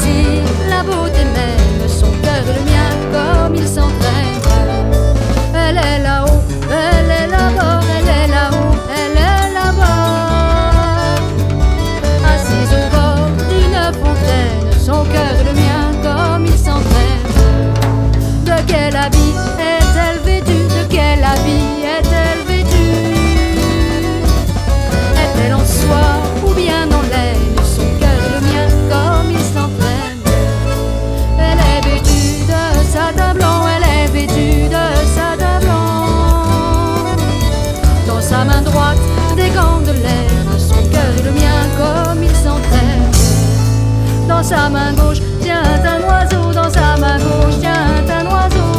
désire la beauté même, son cœur et le mien comme ils s'entraînent. Elle est là-haut, elle est là-bas, elle est là-haut, elle est là-bas. Assise au bord d'une fontaine, son cœur et le mien comme ils s'entraînent. De quel habit est-elle vêtue? De quel habit est-elle vêtue? Est-elle en soie ou bien en laine? Son cœur et le mien comme ils s'entraînent. Elle est vêtue de satin blanc, elle est vêtue de satin blanc. Dans sa main droite des gants de laine, son cœur et le mien comme ils s'entraînent. Dans sa main gauche tient un oiseau, dans sa main gauche tient un oiseau.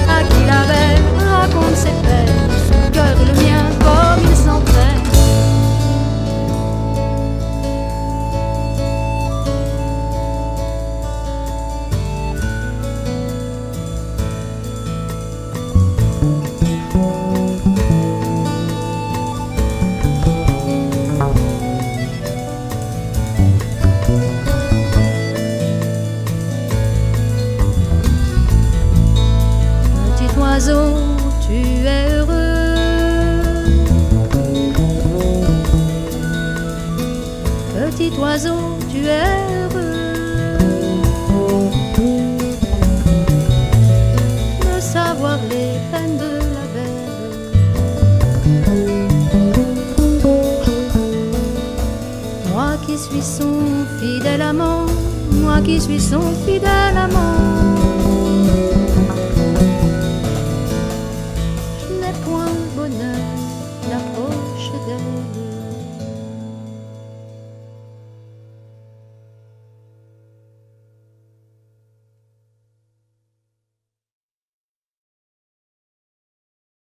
À qui la belle raconte ses peines, son cœur et le mien comme ils s'entraînent. Petit oiseau, tu es heureux. Petit oiseau, tu es heureux de savoir les peines de la belle. Moi qui suis son fidèle amant, moi qui suis son fidèle amant.